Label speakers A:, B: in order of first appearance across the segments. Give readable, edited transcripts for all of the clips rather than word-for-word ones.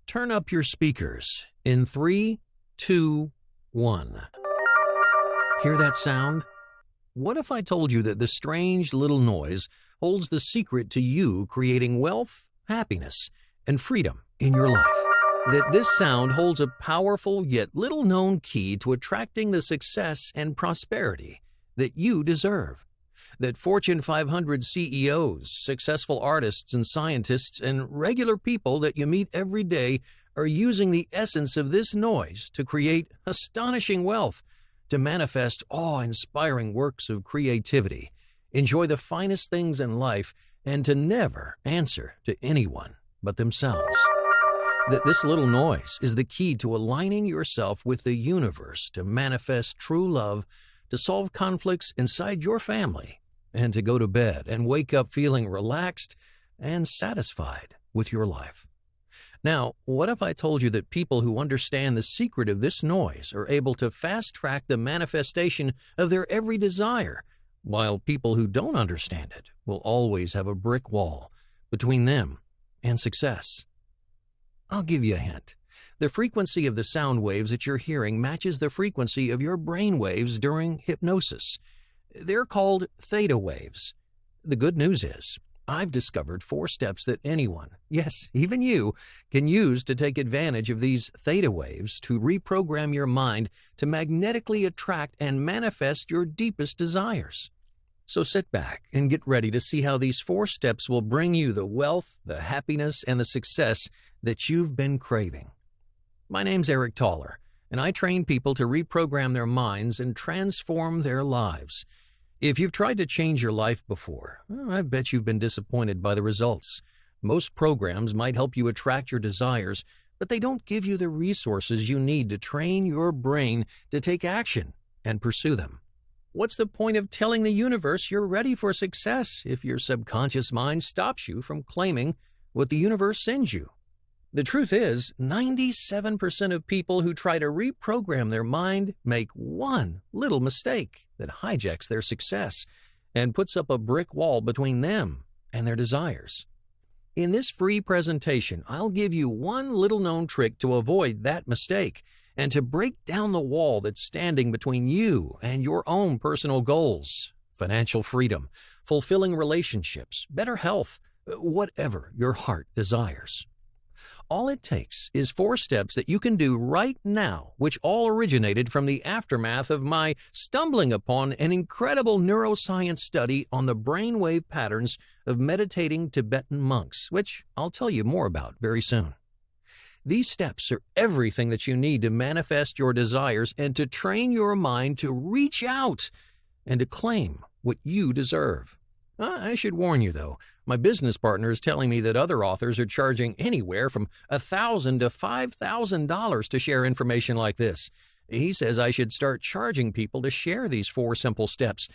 A: turn up your speakers in 3, 2, 1. Hear that sound? What if I told you that this strange little noise holds the secret to you creating wealth, happiness, and freedom in your life? That this sound holds a powerful yet little-known key to attracting the success and prosperity that you deserve. That Fortune 500 CEOs, successful artists and scientists, and regular people that you meet every day are using the essence of this noise to create astonishing wealth, to manifest awe-inspiring works of creativity, enjoy the finest things in life, and to never answer to anyone but themselves. That this little noise is the key to aligning yourself with the universe to manifest true love, to solve conflicts inside your family, and to go to bed and wake up feeling relaxed and satisfied with your life. Now, what if I told you that people who understand the secret of this noise are able to fast-track the manifestation of their every desire, while people who don't understand it will always have a brick wall between them and success? I'll give you a hint. The frequency of the sound waves that you're hearing matches the frequency of your brain waves during hypnosis. They're called theta waves. The good news is, I've discovered 4 steps that anyone, yes, even you, can use to take advantage of these theta waves to reprogram your mind to magnetically attract and manifest your deepest desires. So sit back and get ready to see how these 4 steps will bring you the wealth, the happiness, and the success that you've been craving. My name's Eric Toller, and I train people to reprogram their minds and transform their lives. If you've tried to change your life before, I bet you've been disappointed by the results. Most programs might help you attract your desires, but they don't give you the resources you need to train your brain to take action and pursue them. What's the point of telling the universe you're ready for success if your subconscious mind stops you from claiming what the universe sends you? The truth is, 97% of people who try to reprogram their mind make one little mistake that hijacks their success and puts up a brick wall between them and their desires. In this free presentation, I'll give you one little-known trick to avoid that mistake and to break down the wall that's standing between you and your own personal goals, financial freedom, fulfilling relationships, better health, whatever your heart desires. All it takes is 4 steps that you can do right now, which all originated from the aftermath of my stumbling upon an incredible neuroscience study on the brainwave patterns of meditating Tibetan monks, which I'll tell you more about very soon. These steps are everything that you need to manifest your desires and to train your mind to reach out and to claim what you deserve. I should warn you, though, my business partner is telling me that other authors are charging anywhere from $1,000 to $5,000 to share information like this. He says I should start charging people to share these 4 simple steps.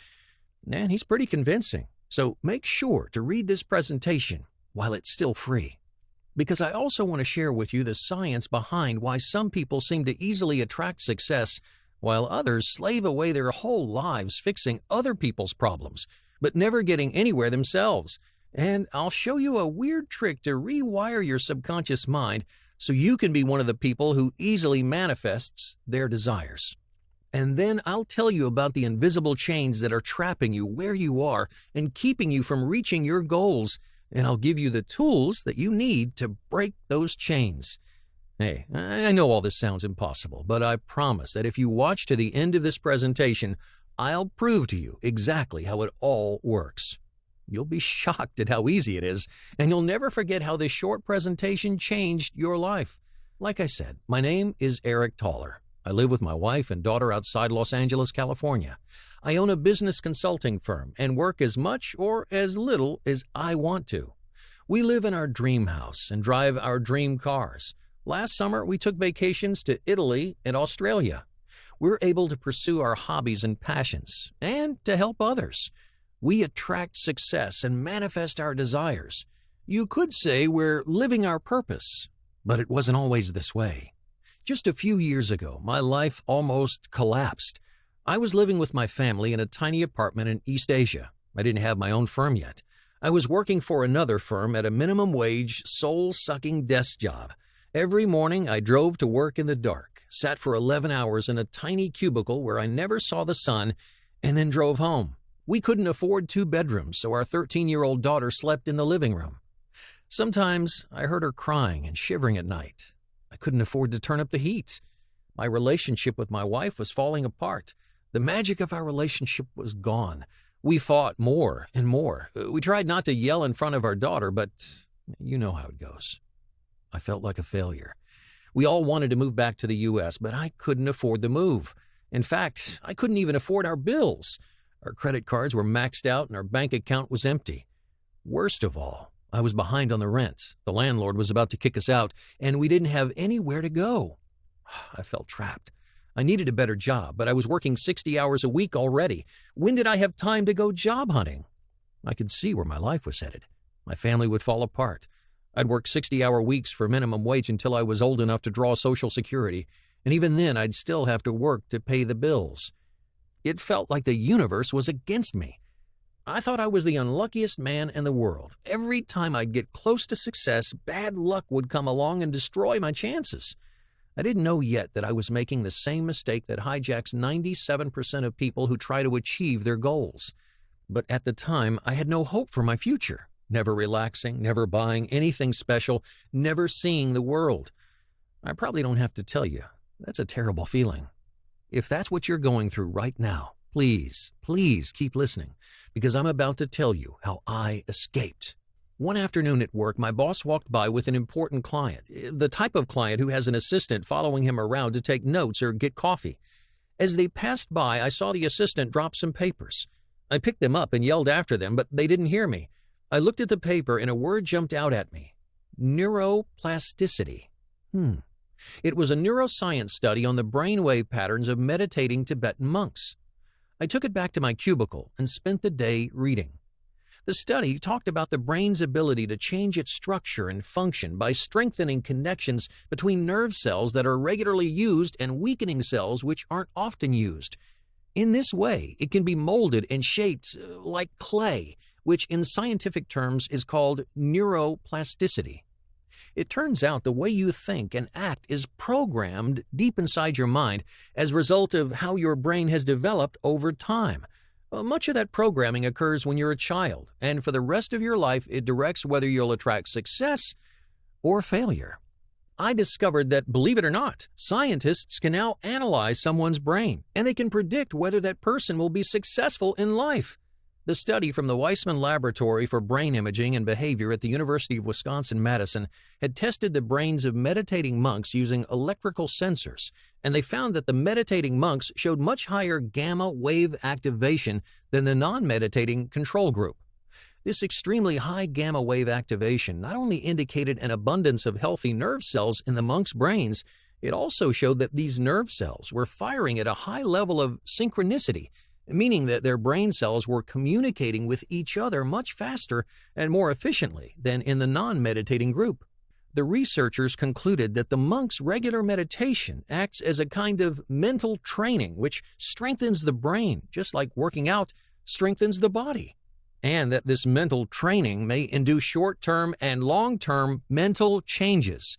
A: And he's pretty convincing. So make sure to read this presentation while it's still free. Because I also want to share with you the science behind why some people seem to easily attract success, while others slave away their whole lives fixing other people's problems, but never getting anywhere themselves. And I'll show you a weird trick to rewire your subconscious mind so you can be one of the people who easily manifests their desires. And then I'll tell you about the invisible chains that are trapping you where you are and keeping you from reaching your goals. And I'll give you the tools that you need to break those chains. Hey, I know all this sounds impossible, but I promise that if you watch to the end of this presentation, I'll prove to you exactly how it all works. You'll be shocked at how easy it is, and you'll never forget how this short presentation changed your life. Like I said, my name is Eric Toller. I live with my wife and daughter outside Los Angeles, California. I own a business consulting firm and work as much or as little as I want to. We live in our dream house and drive our dream cars. Last summer, we took vacations to Italy and Australia. We're able to pursue our hobbies and passions and to help others. We attract success and manifest our desires. You could say we're living our purpose, but it wasn't always this way. Just a few years ago, my life almost collapsed. I was living with my family in a tiny apartment in East Asia. I didn't have my own firm yet. I was working for another firm at a minimum wage, soul-sucking desk job. Every morning I drove to work in the dark, sat for 11 hours in a tiny cubicle where I never saw the sun, and then drove home. We couldn't afford 2 bedrooms, so our 13-year-old daughter slept in the living room. Sometimes I heard her crying and shivering at night. I couldn't afford to turn up the heat. My relationship with my wife was falling apart. The magic of our relationship was gone. We fought more and more. We tried not to yell in front of our daughter, but you know how it goes. I felt like a failure. We all wanted to move back to the U.S., but I couldn't afford the move. In fact, I couldn't even afford our bills. Our credit cards were maxed out and our bank account was empty. Worst of all, I was behind on the rent. The landlord was about to kick us out, and we didn't have anywhere to go. I felt trapped. I needed a better job, but I was working 60 hours a week already. When did I have time to go job hunting? I could see where my life was headed. My family would fall apart. I'd work 60-hour weeks for minimum wage until I was old enough to draw Social Security, and even then I'd still have to work to pay the bills. It felt like the universe was against me. I thought I was the unluckiest man in the world. Every time I'd get close to success, bad luck would come along and destroy my chances. I didn't know yet that I was making the same mistake that hijacks 97% of people who try to achieve their goals. But at the time, I had no hope for my future. Never relaxing, never buying anything special, never seeing the world. I probably don't have to tell you, that's a terrible feeling. If that's what you're going through right now, please keep listening, because I'm about to tell you how I escaped. One afternoon at work, my boss walked by with an important client, the type of client who has an assistant following him around to take notes or get coffee. As they passed by, I saw the assistant drop some papers. I picked them up and yelled after them, but they didn't hear me. I looked at the paper and a word jumped out at me. Neuroplasticity. It was a neuroscience study on the brainwave patterns of meditating Tibetan monks. I took it back to my cubicle and spent the day reading. The study talked about the brain's ability to change its structure and function by strengthening connections between nerve cells that are regularly used and weakening cells which aren't often used. In this way, it can be molded and shaped like clay, which in scientific terms is called neuroplasticity. It turns out the way you think and act is programmed deep inside your mind as a result of how your brain has developed over time. Much of that programming occurs when you're a child, and for the rest of your life, it directs whether you'll attract success or failure. I discovered that, believe it or not, scientists can now analyze someone's brain, and they can predict whether that person will be successful in life. The study from the Weissman Laboratory for Brain Imaging and Behavior at the University of Wisconsin-Madison had tested the brains of meditating monks using electrical sensors, and they found that the meditating monks showed much higher gamma wave activation than the non-meditating control group. This extremely high gamma wave activation not only indicated an abundance of healthy nerve cells in the monks' brains, it also showed that these nerve cells were firing at a high level of synchronicity, meaning that their brain cells were communicating with each other much faster and more efficiently than in the non-meditating group. The researchers concluded that the monks' regular meditation acts as a kind of mental training which strengthens the brain, just like working out strengthens the body, and that this mental training may induce short-term and long-term mental changes.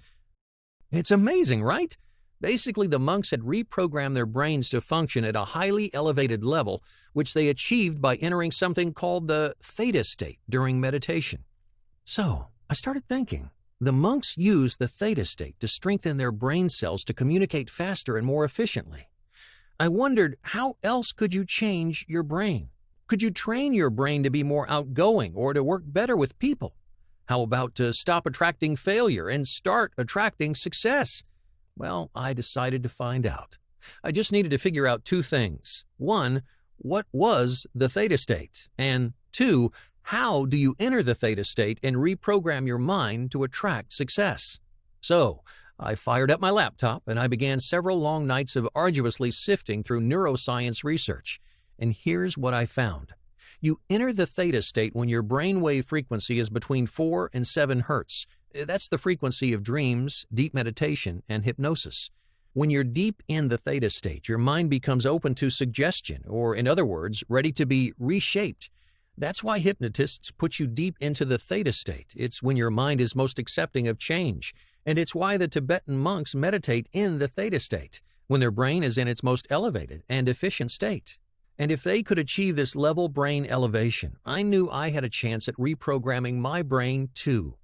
A: It's amazing, right? Basically, the monks had reprogrammed their brains to function at a highly elevated level, which they achieved by entering something called the theta state during meditation. So, I started thinking, the monks used the theta state to strengthen their brain cells to communicate faster and more efficiently. I wondered, how else could you change your brain? Could you train your brain to be more outgoing or to work better with people? How about to stop attracting failure and start attracting success? Well, I decided to find out. I just needed to figure out 2 things. 1, what was the theta state? And 2, how do you enter the theta state and reprogram your mind to attract success? So, I fired up my laptop and I began several long nights of arduously sifting through neuroscience research. And here's what I found. You enter the theta state when your brainwave frequency is between 4 and 7 hertz. That's the frequency of dreams, deep meditation, and hypnosis. When you're deep in the theta state, your mind becomes open to suggestion, or in other words, ready to be reshaped. That's why hypnotists put you deep into the theta state. It's when your mind is most accepting of change. And it's why the Tibetan monks meditate in the theta state, when their brain is in its most elevated and efficient state. And if they could achieve this level brain elevation, I knew I had a chance at reprogramming my brain too.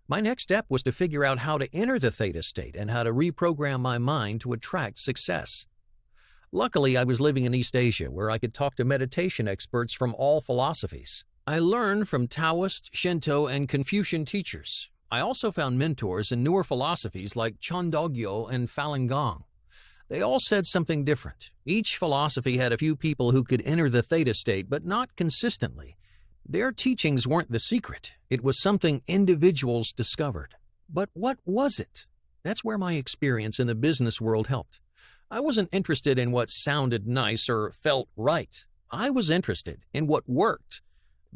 A: My next step was to figure out how to enter the theta state and how to reprogram my mind to attract success. Luckily, I was living in East Asia, where I could talk to meditation experts from all philosophies. I learned from Taoist, Shinto, and Confucian teachers. I also found mentors in newer philosophies like Chandogyo and Falun Gong. They all said something different. Each philosophy had a few people who could enter the theta state, but not consistently. Their teachings weren't the secret. It was something individuals discovered. But what was it? That's where my experience in the business world helped. I wasn't interested in what sounded nice or felt right. I was interested in what worked.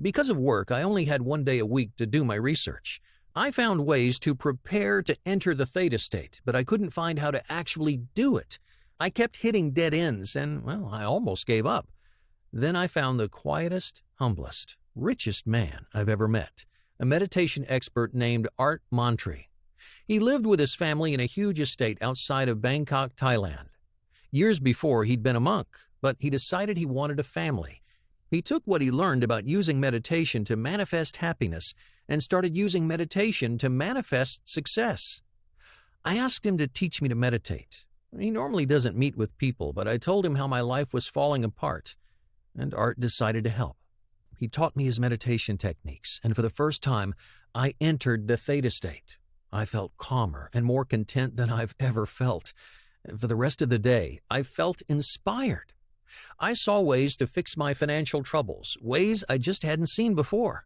A: Because of work, I only had 1 day a week to do my research. I found ways to prepare to enter the theta state, but I couldn't find how to actually do it. I kept hitting dead ends, and, well, I almost gave up. Then I found the quietest, humblest, richest man I've ever met, a meditation expert named Art Mantri. He lived with his family in a huge estate outside of Bangkok, Thailand. Years before, he'd been a monk, but he decided he wanted a family. He took what he learned about using meditation to manifest happiness and started using meditation to manifest success. I asked him to teach me to meditate. He normally doesn't meet with people, but I told him how my life was falling apart, and Art decided to help. He taught me his meditation techniques, and for the first time, I entered the theta state. I felt calmer and more content than I've ever felt. For the rest of the day, I felt inspired. I saw ways to fix my financial troubles, ways I just hadn't seen before.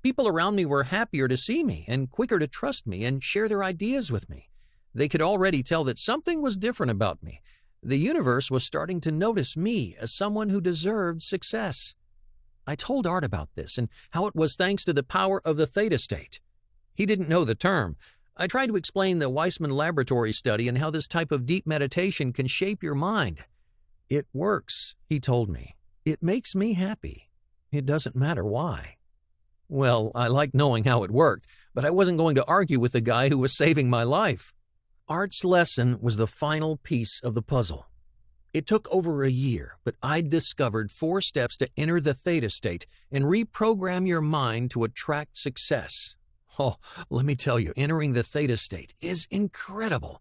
A: People around me were happier to see me and quicker to trust me and share their ideas with me. They could already tell that something was different about me. The universe was starting to notice me as someone who deserved success. I told Art about this and how it was thanks to the power of the theta state. He didn't know the term. I tried to explain the Weissman Laboratory study and how this type of deep meditation can shape your mind. It works, he told me. It makes me happy. It doesn't matter why. Well, I liked knowing how it worked, but I wasn't going to argue with the guy who was saving my life. Art's lesson was the final piece of the puzzle. It took over a year, but I'd discovered 4 steps to enter the theta state and reprogram your mind to attract success. Oh, let me tell you, entering the theta state is incredible.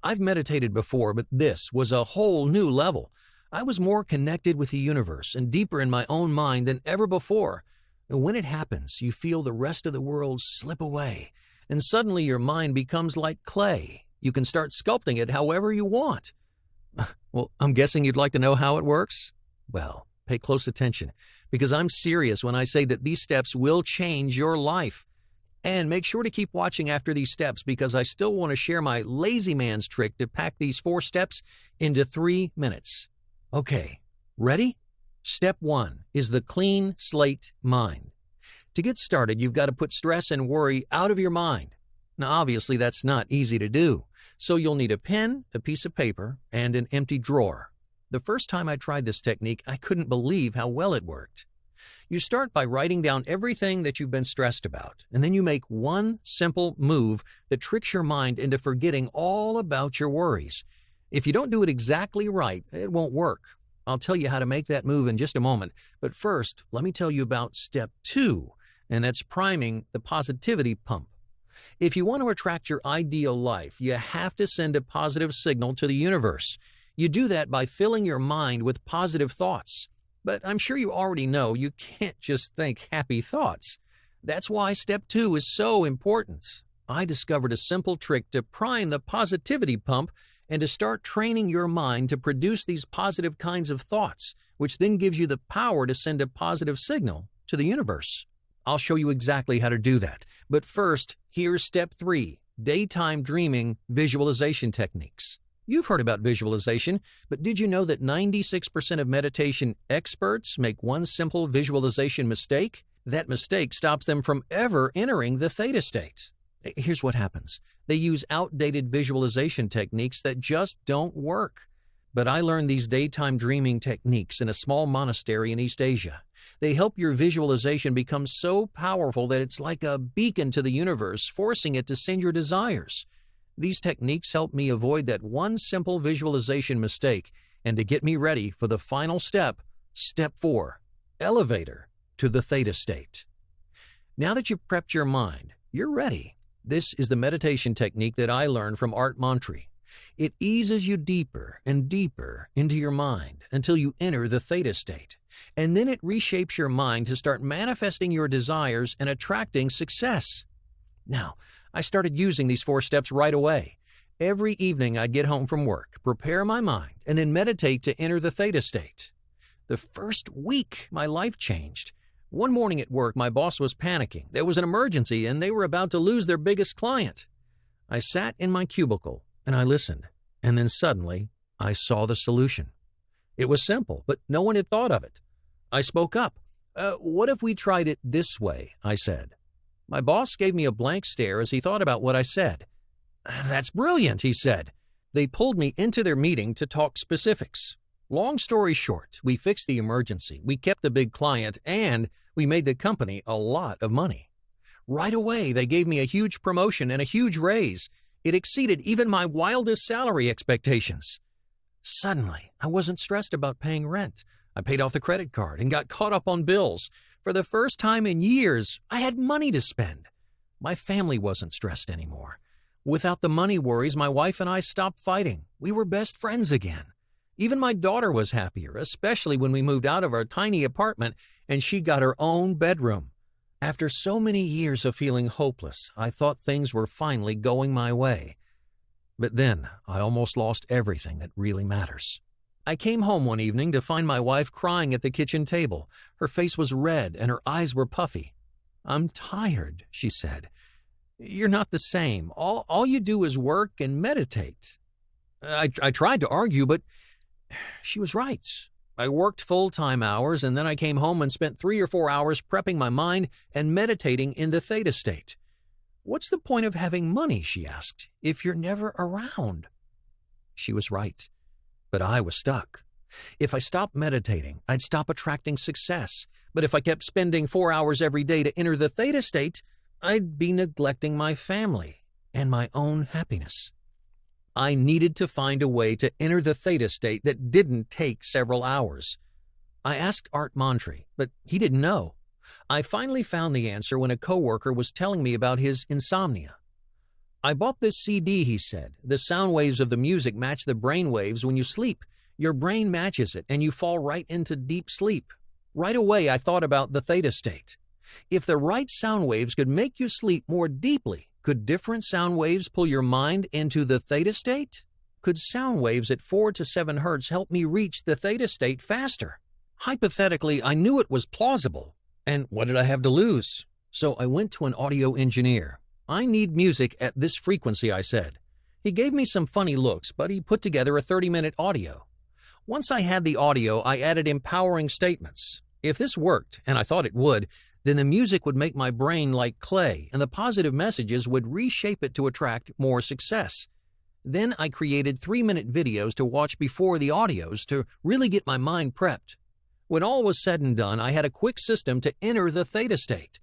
A: I've meditated before, but this was a whole new level. I was more connected with the universe and deeper in my own mind than ever before. And when it happens, you feel the rest of the world slip away, and suddenly your mind becomes like clay. You can start sculpting it however you want. Well, I'm guessing you'd like to know how it works? Well, pay close attention, because I'm serious when I say that these steps will change your life. And make sure to keep watching after these steps, because I still want to share my lazy man's trick to pack these 4 steps into 3 minutes. Okay, ready? Step 1 is the clean slate mind. To get started, you've got to put stress and worry out of your mind. Now, obviously, that's not easy to do. So you'll need a pen, a piece of paper, and an empty drawer. The first time I tried this technique, I couldn't believe how well it worked. You start by writing down everything that you've been stressed about, and then you make one simple move that tricks your mind into forgetting all about your worries. If you don't do it exactly right, it won't work. I'll tell you how to make that move in just a moment, but first, let me tell you about step 2, and that's priming the positivity pump. If you want to attract your ideal life, you have to send a positive signal to the universe. You do that by filling your mind with positive thoughts. But I'm sure you already know you can't just think happy thoughts. That's why step 2 is so important. I discovered a simple trick to prime the positivity pump and to start training your mind to produce these positive kinds of thoughts, which then gives you the power to send a positive signal to the universe. I'll show you exactly how to do that. But first, here's step 3, daytime dreaming visualization techniques. You've heard about visualization, but did you know that 96% of meditation experts make one simple visualization mistake? That mistake stops them from ever entering the theta state. Here's what happens. They use outdated visualization techniques that just don't work. But I learned these daytime dreaming techniques in a small monastery in East Asia. They help your visualization become so powerful that it's like a beacon to the universe, forcing it to send your desires. These techniques help me avoid that one simple visualization mistake and to get me ready for the final step, step 4, elevator to the theta state. Now that you've prepped your mind, you're ready. This is the meditation technique that I learned from Art Montre. It eases you deeper and deeper into your mind until you enter the theta state, and then it reshapes your mind to start manifesting your desires and attracting success. Now, I started using these 4 steps right away. Every evening I'd get home from work, prepare my mind, and then meditate to enter the theta state. The first week, my life changed. One morning at work, my boss was panicking. There was an emergency, and they were about to lose their biggest client. I sat in my cubicle, and I listened, and then suddenly, I saw the solution. It was simple, but no one had thought of it. I spoke up. What if we tried it this way? I said. My boss gave me a blank stare as he thought about what I said. That's brilliant, he said. They pulled me into their meeting to talk specifics. Long story short, we fixed the emergency, we kept the big client, and we made the company a lot of money. Right away, they gave me a huge promotion and a huge raise. It exceeded even my wildest salary expectations. Suddenly, I wasn't stressed about paying rent. I paid off the credit card and got caught up on bills. For the first time in years, I had money to spend. My family wasn't stressed anymore. Without the money worries, my wife and I stopped fighting. We were best friends again. Even my daughter was happier, especially when we moved out of our tiny apartment and she got her own bedroom. After so many years of feeling hopeless, I thought things were finally going my way. But then I almost lost everything that really matters. I came home one evening to find my wife crying at the kitchen table. Her face was red and her eyes were puffy. "I'm tired," she said. "You're not the same. All you do is work and meditate." I tried to argue, but she was right. I worked full-time hours, and then I came home and spent 3 or 4 hours prepping my mind and meditating in the theta state. "What's the point of having money," she asked, "if you're never around?" She was right, but I was stuck. If I stopped meditating, I'd stop attracting success. But if I kept spending 4 hours every day to enter the theta state, I'd be neglecting my family and my own happiness. I needed to find a way to enter the theta state that didn't take several hours. I asked Art Montre, but he didn't know. I finally found the answer when a coworker was telling me about his insomnia. "I bought this CD," he said. "The sound waves of the music match the brain waves when you sleep. Your brain matches it, and you fall right into deep sleep." Right away, I thought about the theta state. If the right sound waves could make you sleep more deeply, could different sound waves pull your mind into the theta state? Could sound waves at 4 to 7 hertz help me reach the theta state faster? Hypothetically, I knew it was plausible. And what did I have to lose? So I went to an audio engineer. "I need music at this frequency," I said. He gave me some funny looks, but he put together a 30-minute audio. Once I had the audio, I added empowering statements. If this worked, and I thought it would, then the music would make my brain like clay, and the positive messages would reshape it to attract more success. Then I created 3-minute videos to watch before the audios to really get my mind prepped. When all was said and done, I had a quick system to enter the theta state.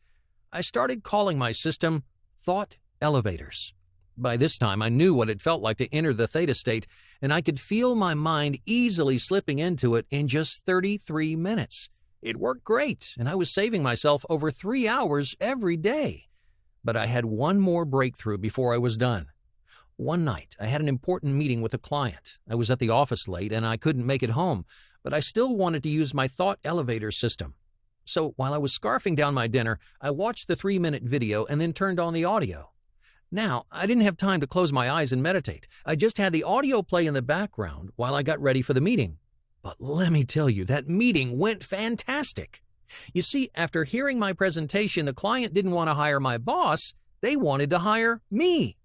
A: I started calling my system Thought Elevators. By this time, I knew what it felt like to enter the theta state, and I could feel my mind easily slipping into it in just 33 minutes. It worked great, and I was saving myself over 3 hours every day. But I had one more breakthrough before I was done. One night, I had an important meeting with a client. I was at the office late, and I couldn't make it home, but I still wanted to use my thought elevator system. So while I was scarfing down my dinner, I watched the 3-minute video and then turned on the audio. Now, I didn't have time to close my eyes and meditate. I just had the audio play in the background while I got ready for the meeting. But let me tell you, that meeting went fantastic. You see, after hearing my presentation, the client didn't want to hire my boss. They wanted to hire me.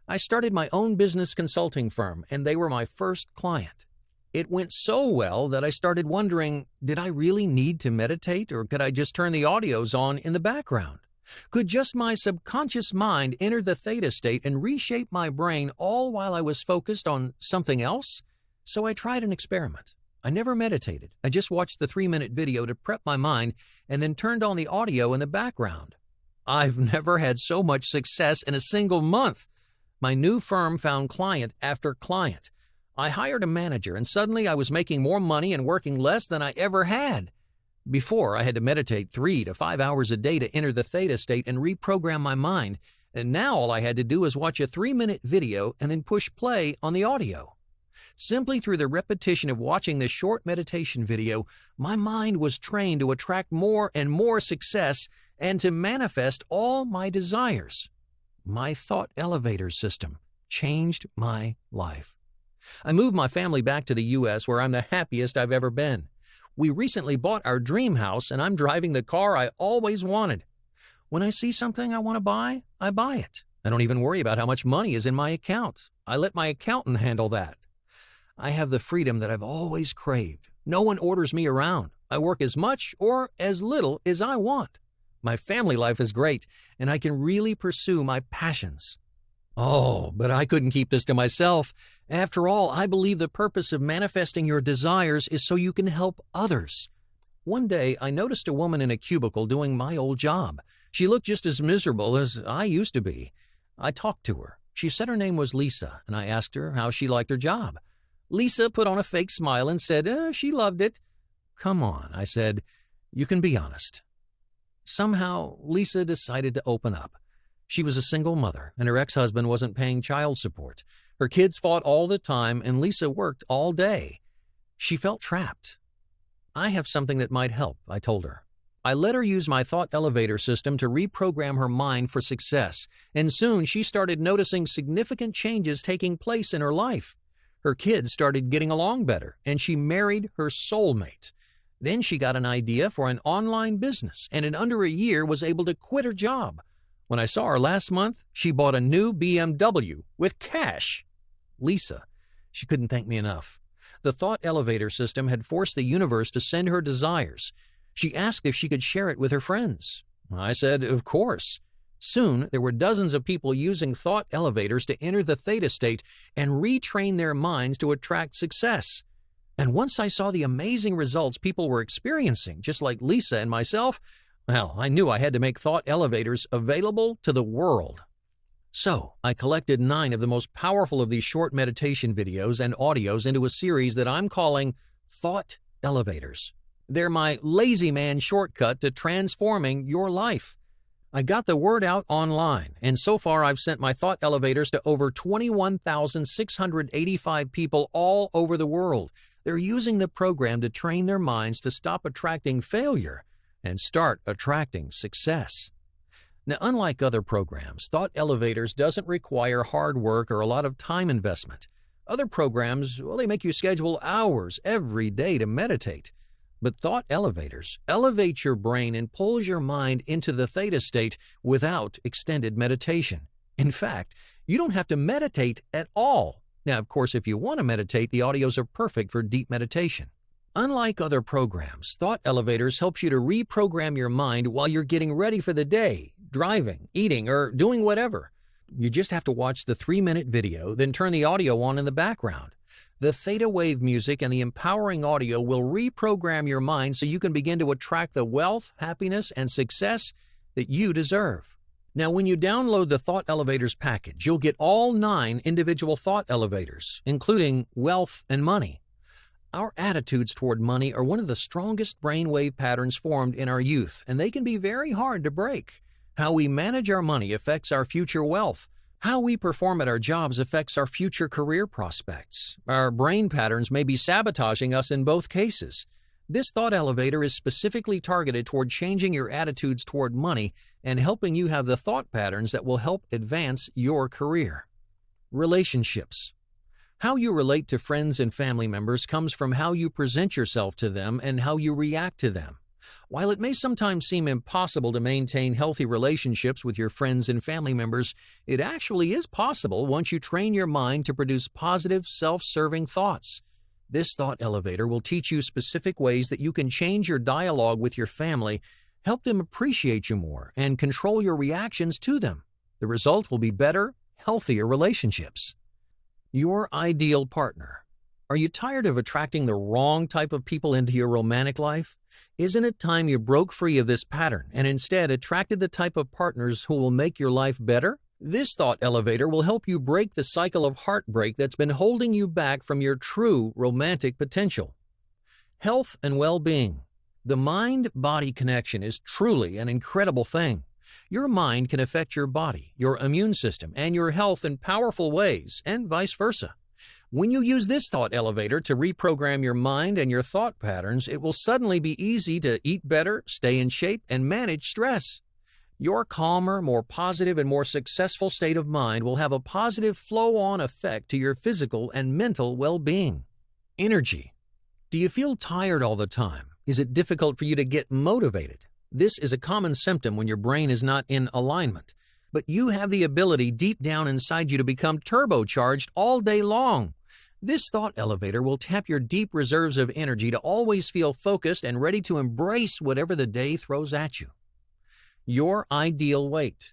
A: I started my own business consulting firm, and they were my first client. It went so well that I started wondering, did I really need to meditate, or could I just turn the audios on in the background? Could just my subconscious mind enter the theta state and reshape my brain all while I was focused on something else? So I tried an experiment. I never meditated. I just watched the 3-minute video to prep my mind and then turned on the audio in the background. I've never had so much success in a single month. My new firm found client after client. I hired a manager, and suddenly I was making more money and working less than I ever had. Before, I had to meditate 3 to 5 hours a day to enter the theta state and reprogram my mind, and now all I had to do was watch a 3-minute video and then push play on the audio. Simply through the repetition of watching this short meditation video, my mind was trained to attract more and more success and to manifest all my desires. My thought elevator system changed my life. I moved my family back to the U.S., where I'm the happiest I've ever been. We recently bought our dream house, and I'm driving the car I always wanted. When I see something I want to buy, I buy it. I don't even worry about how much money is in my account. I let my accountant handle that. I have the freedom that I've always craved. No one orders me around. I work as much or as little as I want. My family life is great, and I can really pursue my passions. Oh, but I couldn't keep this to myself. After all, I believe the purpose of manifesting your desires is so you can help others. One day, I noticed a woman in a cubicle doing my old job. She looked just as miserable as I used to be. I talked to her. She said her name was Lisa, and I asked her how she liked her job. Lisa put on a fake smile and said, she loved it. Come on, I said. You can be honest. Somehow, Lisa decided to open up. She was a single mother, and her ex-husband wasn't paying child support. Her kids fought all the time, and Lisa worked all day. She felt trapped. I have something that might help, I told her. I let her use my thought elevator system to reprogram her mind for success, and soon she started noticing significant changes taking place in her life. Her kids started getting along better, and she married her soulmate. Then she got an idea for an online business, and in under a year was able to quit her job. When I saw her last month, she bought a new BMW with cash. Lisa, she couldn't thank me enough. The thought elevator system had forced the universe to send her desires. She asked if she could share it with her friends. I said, of course. Soon, there were dozens of people using thought elevators to enter the theta state and retrain their minds to attract success. And once I saw the amazing results people were experiencing, just like Lisa and myself, well, I knew I had to make thought elevators available to the world. So, I collected 9 of the most powerful of these short meditation videos and audios into a series that I'm calling Thought Elevators. They're my lazy man shortcut to transforming your life. I got the word out online, and so far I've sent my thought elevators to over 21,685 people all over the world. They're using the program to train their minds to stop attracting failure and start attracting success. Now, unlike other programs, Thought Elevators doesn't require hard work or a lot of time investment. Other programs, well, they make you schedule hours every day to meditate. But Thought Elevators elevate your brain and pulls your mind into the theta state without extended meditation. In fact, you don't have to meditate at all. Now, of course, if you want to meditate, the audios are perfect for deep meditation. Unlike other programs, Thought Elevators helps you to reprogram your mind while you're getting ready for the day, driving, eating, or doing whatever. You just have to watch the 3-minute video, then turn the audio on in the background. The theta wave music and the empowering audio will reprogram your mind so you can begin to attract the wealth, happiness, and success that you deserve. Now, when you download the Thought Elevators package, you'll get all 9 individual thought elevators, including wealth and money. Our attitudes toward money are one of the strongest brainwave patterns formed in our youth, and they can be very hard to break. How we manage our money affects our future wealth. How we perform at our jobs affects our future career prospects. Our brain patterns may be sabotaging us in both cases. This thought elevator is specifically targeted toward changing your attitudes toward money and helping you have the thought patterns that will help advance your career. Relationships. How you relate to friends and family members comes from how you present yourself to them and how you react to them. While it may sometimes seem impossible to maintain healthy relationships with your friends and family members, it actually is possible once you train your mind to produce positive, self-serving thoughts. This thought elevator will teach you specific ways that you can change your dialogue with your family, help them appreciate you more, and control your reactions to them. The result will be better, healthier relationships. Your ideal partner. Are you tired of attracting the wrong type of people into your romantic life? Isn't it time you broke free of this pattern and instead attracted the type of partners who will make your life better? This thought elevator will help you break the cycle of heartbreak that's been holding you back from your true romantic potential. Health and well-being. The mind-body connection is truly an incredible thing. Your mind can affect your body, your immune system, and your health in powerful ways, and vice versa. When you use this thought elevator to reprogram your mind and your thought patterns, it will suddenly be easy to eat better, stay in shape, and manage stress. Your calmer, more positive, and more successful state of mind will have a positive flow-on effect to your physical and mental well-being. Energy. Do you feel tired all the time? Is it difficult for you to get motivated? This is a common symptom when your brain is not in alignment. But you have the ability deep down inside you to become turbocharged all day long. This thought elevator will tap your deep reserves of energy to always feel focused and ready to embrace whatever the day throws at you. Your ideal weight.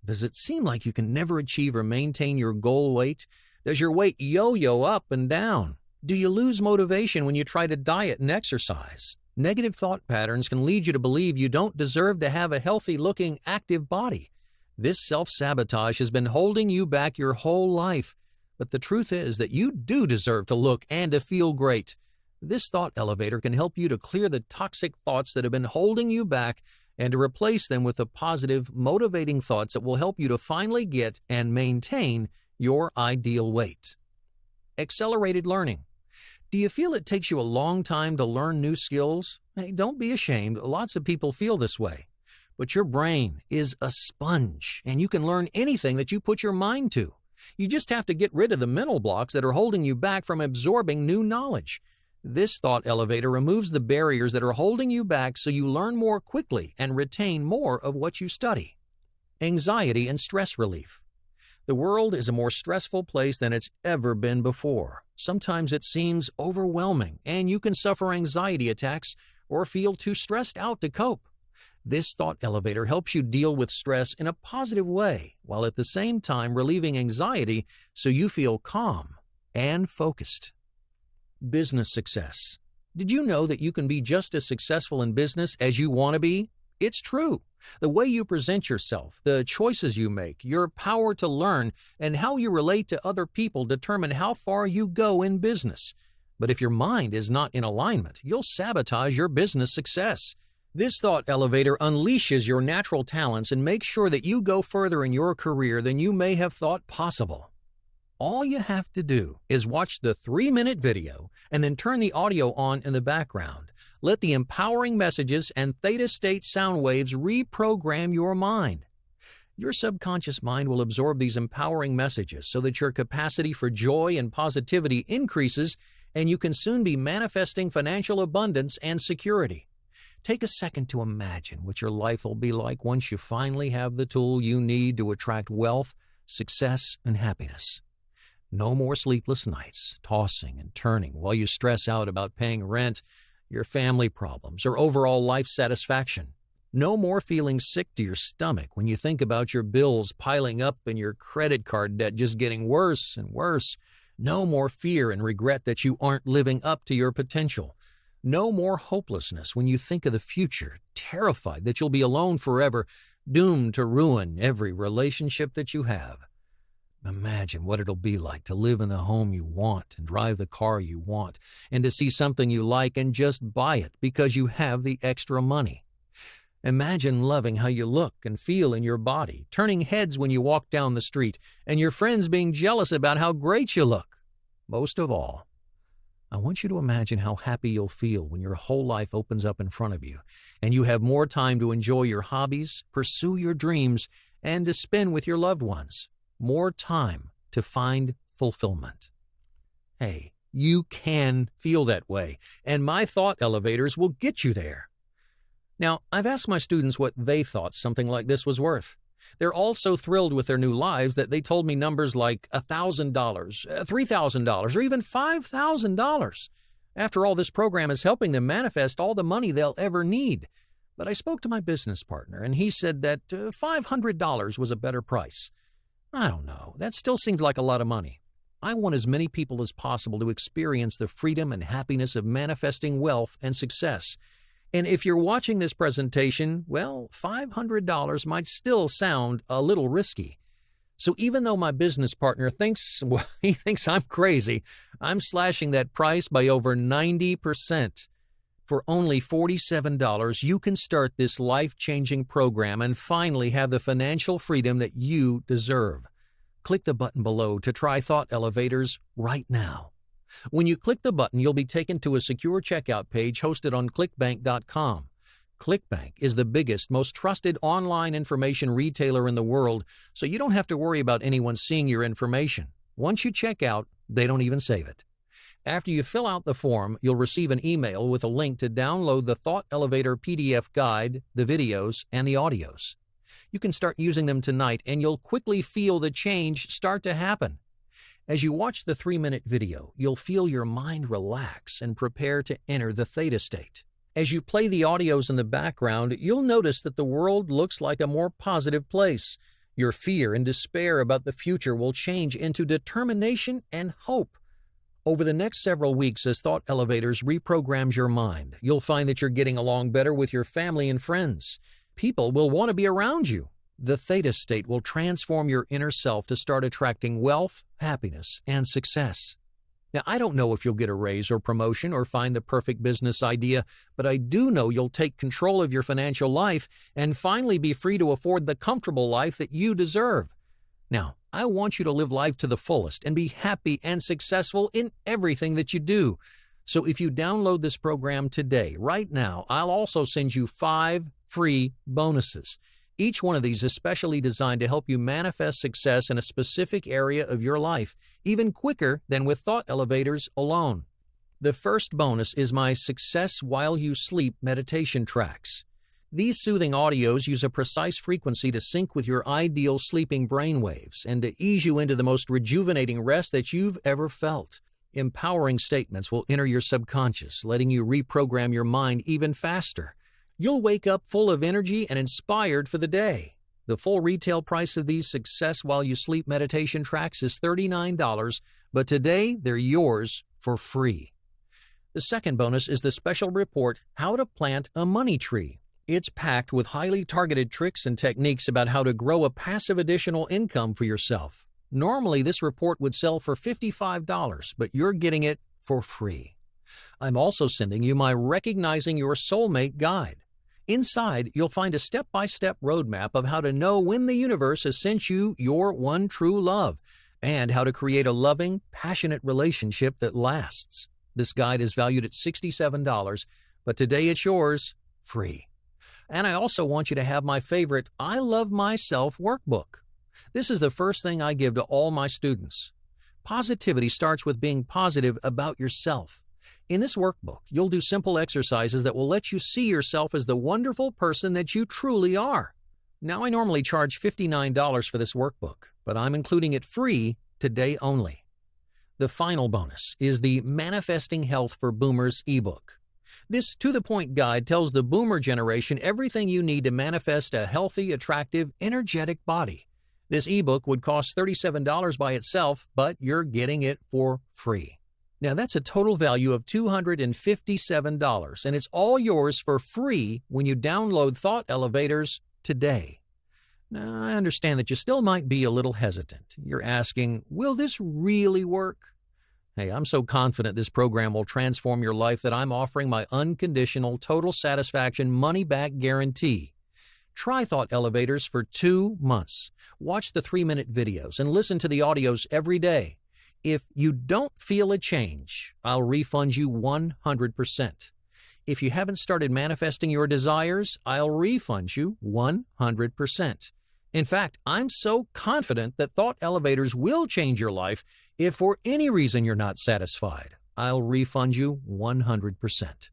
A: Does it seem like you can never achieve or maintain your goal weight? Does your weight yo-yo up and down? Do you lose motivation when you try to diet and exercise? Negative thought patterns can lead you to believe you don't deserve to have a healthy-looking, active body. This self-sabotage has been holding you back your whole life. But the truth is that you do deserve to look and to feel great. This thought elevator can help you to clear the toxic thoughts that have been holding you back and to replace them with the positive, motivating thoughts that will help you to finally get and maintain your ideal weight. Accelerated learning. Do you feel it takes you a long time to learn new skills? Hey, don't be ashamed. Lots of people feel this way. But your brain is a sponge, and you can learn anything that you put your mind to. You just have to get rid of the mental blocks that are holding you back from absorbing new knowledge. This thought elevator removes the barriers that are holding you back so you learn more quickly and retain more of what you study. Anxiety and stress relief. The world is a more stressful place than it's ever been before. Sometimes it seems overwhelming, and you can suffer anxiety attacks or feel too stressed out to cope. This thought elevator helps you deal with stress in a positive way, while at the same time relieving anxiety so you feel calm and focused. Business success. Did you know that you can be just as successful in business as you want to be? It's true. The way you present yourself, the choices you make, your power to learn, and how you relate to other people determine how far you go in business. But if your mind is not in alignment, you'll sabotage your business success. This thought elevator unleashes your natural talents and makes sure that you go further in your career than you may have thought possible. All you have to do is watch the 3-minute video and then turn the audio on in the background. Let the empowering messages and theta state sound waves reprogram your mind. Your subconscious mind will absorb these empowering messages so that your capacity for joy and positivity increases, and you can soon be manifesting financial abundance and security. Take a second to imagine what your life will be like once you finally have the tool you need to attract wealth, success, and happiness. No more sleepless nights, tossing and turning while you stress out about paying rent, your family problems, or overall life satisfaction. No more feeling sick to your stomach when you think about your bills piling up and your credit card debt just getting worse and worse. No more fear and regret that you aren't living up to your potential. No more hopelessness when you think of the future, terrified that you'll be alone forever, doomed to ruin every relationship that you have. Imagine what it'll be like to live in the home you want and drive the car you want, and to see something you like and just buy it because you have the extra money. Imagine loving how you look and feel in your body, turning heads when you walk down the street, and your friends being jealous about how great you look. Most of all, I want you to imagine how happy you'll feel when your whole life opens up in front of you, and you have more time to enjoy your hobbies, pursue your dreams, and to spend with your loved ones. More time to find fulfillment. Hey, you can feel that way, and my thought elevators will get you there. Now, I've asked my students what they thought something like this was worth. They're all so thrilled with their new lives that they told me numbers like $1,000, $3,000, or even $5,000. After all, this program is helping them manifest all the money they'll ever need. But I spoke to my business partner, and he said that $500 was a better price. I don't know. That still seems like a lot of money. I want as many people as possible to experience the freedom and happiness of manifesting wealth and success. And if you're watching this presentation, well, $500 might still sound a little risky. So even though my business partner thinks, well, he thinks I'm crazy, I'm slashing that price by over 90%. For only $47, you can start this life-changing program and finally have the financial freedom that you deserve. Click the button below to try Thought Elevators right now. When you click the button, you'll be taken to a secure checkout page hosted on clickbank.com. ClickBank is the biggest, most trusted online information retailer in the world, so you don't have to worry about anyone seeing your information. Once you check out, they don't even save it. After you fill out the form, you'll receive an email with a link to download the Thought Elevator PDF guide, the videos, and the audios. You can start using them tonight, and you'll quickly feel the change start to happen. As you watch the 3-minute video, you'll feel your mind relax and prepare to enter the theta state. As you play the audios in the background, you'll notice that the world looks like a more positive place. Your fear and despair about the future will change into determination and hope. Over the next several weeks, as Thought Elevators reprograms your mind, you'll find that you're getting along better with your family and friends. People will want to be around you. The theta state will transform your inner self to start attracting wealth, happiness, and success. Now, I don't know if you'll get a raise or promotion or find the perfect business idea, but I do know you'll take control of your financial life and finally be free to afford the comfortable life that you deserve. Now, I want you to live life to the fullest and be happy and successful in everything that you do. So if you download this program today, right now, I'll also send you 5 free bonuses. Each one of these is specially designed to help you manifest success in a specific area of your life, even quicker than with Thought Elevators alone. The first bonus is my Success While You Sleep meditation tracks. These soothing audios use a precise frequency to sync with your ideal sleeping brainwaves and to ease you into the most rejuvenating rest that you've ever felt. Empowering statements will enter your subconscious, letting you reprogram your mind even faster. You'll wake up full of energy and inspired for the day. The full retail price of these Success While You Sleep meditation tracks is $39, but today they're yours for free. The second bonus is the special report, How to Plant a Money Tree. It's packed with highly targeted tricks and techniques about how to grow a passive additional income for yourself. Normally, this report would sell for $55, but you're getting it for free. I'm also sending you my Recognizing Your Soulmate guide. Inside, you'll find a step-by-step roadmap of how to know when the universe has sent you your one true love and how to create a loving, passionate relationship that lasts. This guide is valued at $67, but today it's yours free. And I also want you to have my favorite I Love Myself workbook. This is the first thing I give to all my students. Positivity starts with being positive about yourself. In this workbook, you'll do simple exercises that will let you see yourself as the wonderful person that you truly are. Now, I normally charge $59 for this workbook, but I'm including it free today only. The final bonus is the Manifesting Health for Boomers ebook. This to-the-point guide tells the boomer generation everything you need to manifest a healthy, attractive, energetic body. This ebook would cost $37 by itself, but you're getting it for free. Now, that's a total value of $257, and it's all yours for free when you download Thought Elevators today. Now, I understand that you still might be a little hesitant. You're asking, will this really work? Hey, I'm so confident this program will transform your life that I'm offering my unconditional, total satisfaction money-back guarantee. Try Thought Elevators for 2 months. Watch the 3-minute videos and listen to the audios every day. If you don't feel a change, I'll refund you 100%. If you haven't started manifesting your desires, I'll refund you 100%. In fact, I'm so confident that Thought Elevators will change your life. If for any reason you're not satisfied, I'll refund you 100%.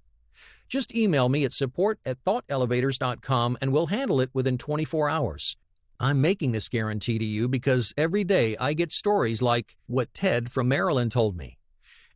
A: Just email me at support@thoughtelevators.com and we'll handle it within 24 hours. I'm making this guarantee to you because every day I get stories like what Ted from Maryland told me.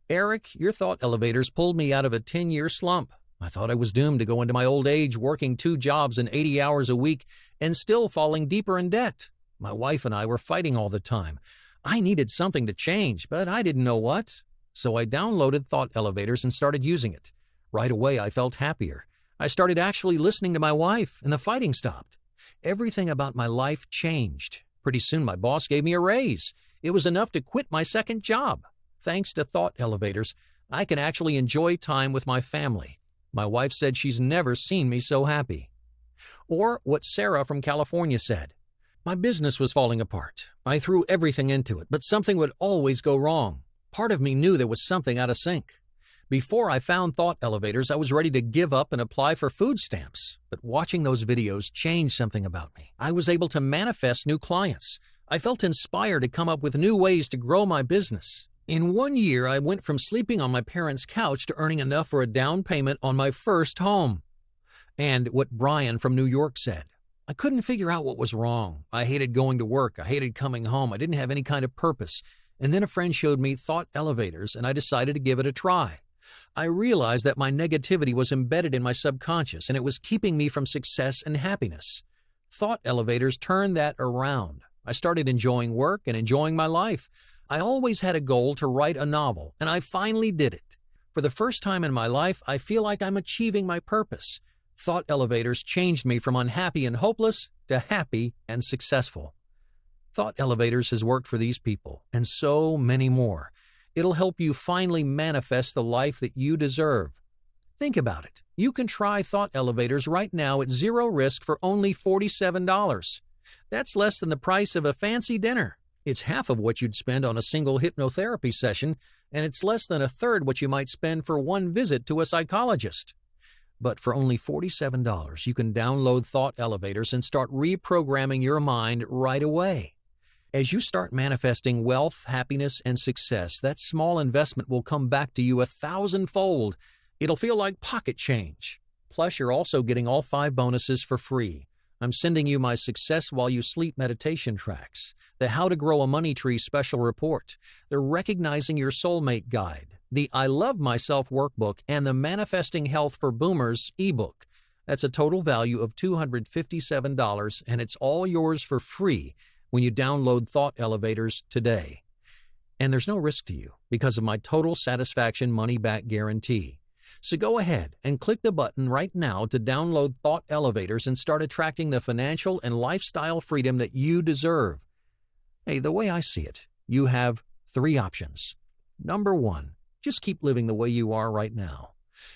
A: Eric, your Thought Elevators pulled me out of a 10-year slump. I thought I was doomed to go into my old age working 2 jobs and 80 hours a week and still falling deeper in debt. My wife and I were fighting all the time. I needed something to change, but I didn't know what. So I downloaded Thought Elevators and started using it. Right away, I felt happier. I started actually listening to my wife, and the fighting stopped. Everything about my life changed. Pretty soon my boss gave me a raise. It was enough to quit my second job. Thanks to thought elevators, I can actually enjoy time with my family. My wife said she's never seen me so happy. Or what Sarah from California said. My business was falling apart. I threw everything into it, but something would always go wrong. Part of me knew there was something out of sync. Before I found thought elevators, I was ready to give up and apply for food stamps. But watching those videos changed something about me. I was able to manifest new clients. I felt inspired to come up with new ways to grow my business. In 1 year, I went from sleeping on my parents' couch to earning enough for a down payment on my first home. And what Brian from New York said, I couldn't figure out what was wrong. I hated going to work. I hated coming home. I didn't have any kind of purpose. And then a friend showed me thought elevators, and I decided to give it a try. I realized that my negativity was embedded in my subconscious, and it was keeping me from success and happiness. Thought elevators turned that around. I started enjoying work and enjoying my life. I always had a goal to write a novel, and I finally did it. For the first time in my life, I feel like I'm achieving my purpose. Thought elevators changed me from unhappy and hopeless to happy and successful. Thought elevators has worked for these people, and so many more. It'll help you finally manifest the life that you deserve. Think about it. You can try thought elevators right now at zero risk for only $47. That's less than the price of a fancy dinner. It's half of what you'd spend on a single hypnotherapy session, and it's less than a third what you might spend for one visit to a psychologist. But for only $47, you can download thought elevators and start reprogramming your mind right away. As you start manifesting wealth, happiness, and success, that small investment will come back to you 1,000-fold. It'll feel like pocket change. Plus, you're also getting all 5 bonuses for free. I'm sending you my Success While You Sleep meditation tracks, the How to Grow a Money Tree special report, the Recognizing Your Soulmate guide, the I Love Myself workbook, and the Manifesting Health for Boomers ebook. That's a total value of $257, and it's all yours for free when you download Thought Elevators today. And there's no risk to you because of my total satisfaction money-back guarantee. So go ahead and click the button right now to download Thought Elevators and start attracting the financial and lifestyle freedom that you deserve. Hey, the way I see it, you have 3 options. Number 1, just keep living the way you are right now.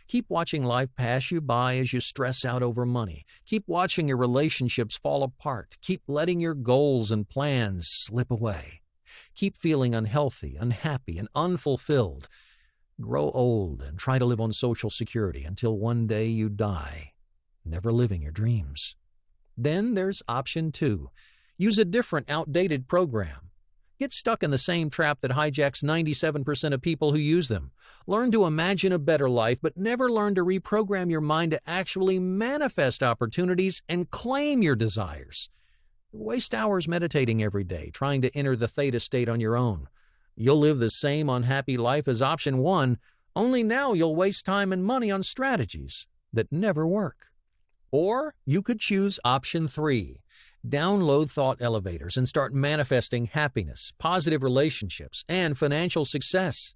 A: Keep watching life pass you by as you stress out over money. Keep watching your relationships fall apart. Keep letting your goals and plans slip away. Keep feeling unhealthy, unhappy, and unfulfilled. Grow old and try to live on Social Security until one day you die, never living your dreams. Then there's option 2. Use a different, outdated program. Get stuck in the same trap that hijacks 97% of people who use them. Learn to imagine a better life, but never learn to reprogram your mind to actually manifest opportunities and claim your desires. Waste hours meditating every day, trying to enter the theta state on your own. You'll live the same unhappy life as option 1, only now you'll waste time and money on strategies that never work. Or you could choose option 3. Download Thought Elevators and start manifesting happiness, positive relationships, and financial success.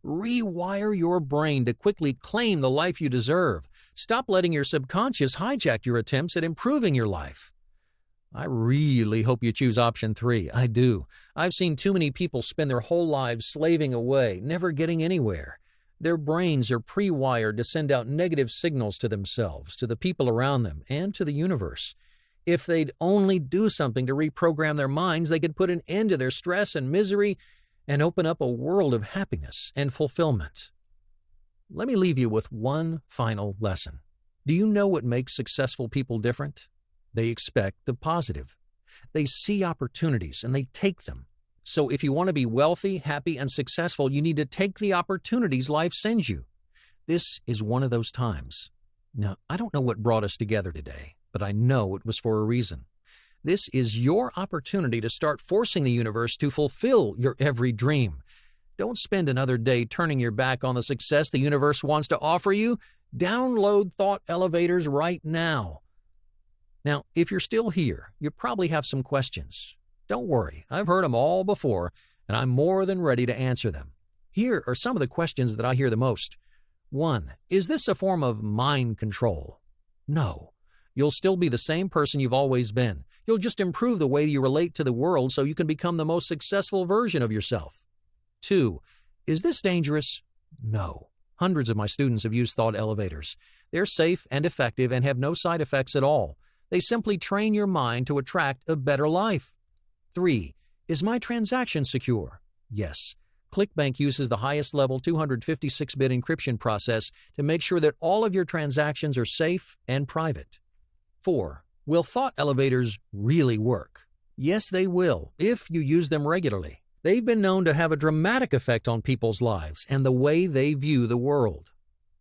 A: Rewire your brain to quickly claim the life you deserve. Stop letting your subconscious hijack your attempts at improving your life. I really hope you choose option 3. I do. I've seen too many people spend their whole lives slaving away, never getting anywhere. Their brains are pre-wired to send out negative signals to themselves, to the people around them, and to the universe. If they'd only do something to reprogram their minds, they could put an end to their stress and misery and open up a world of happiness and fulfillment. Let me leave you with one final lesson. Do you know what makes successful people different? They expect the positive. They see opportunities and they take them. So if you want to be wealthy, happy, and successful, you need to take the opportunities life sends you. This is one of those times. Now, I don't know what brought us together today, but I know it was for a reason. This is your opportunity to start forcing the universe to fulfill your every dream. Don't spend another day turning your back on the success the universe wants to offer you. Download Thought Elevators right now. Now, if you're still here, you probably have some questions. Don't worry, I've heard them all before, and I'm more than ready to answer them. Here are some of the questions that I hear the most. 1. Is this a form of mind control? No. You'll still be the same person you've always been. You'll just improve the way you relate to the world so you can become the most successful version of yourself. 2. Is this dangerous? No. Hundreds of my students have used thought elevators. They're safe and effective and have no side effects at all. They simply train your mind to attract a better life. 3. Is my transaction secure? Yes. ClickBank uses the highest level 256-bit encryption process to make sure that all of your transactions are safe and private. 4. Will thought elevators really work? Yes, they will, if you use them regularly. They've been known to have a dramatic effect on people's lives and the way they view the world.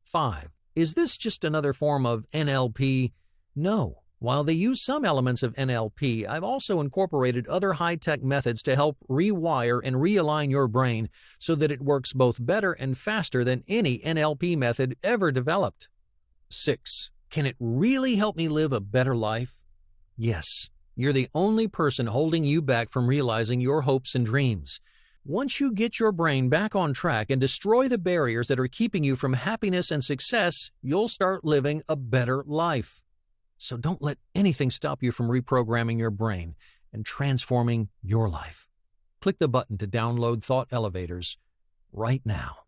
A: 5. Is this just another form of NLP? No. While they use some elements of NLP, I've also incorporated other high-tech methods to help rewire and realign your brain so that it works both better and faster than any NLP method ever developed. 6. Can it really help me live a better life? Yes. You're the only person holding you back from realizing your hopes and dreams. Once you get your brain back on track and destroy the barriers that are keeping you from happiness and success, you'll start living a better life. So don't let anything stop you from reprogramming your brain and transforming your life. Click the button to download Thought Elevators right now.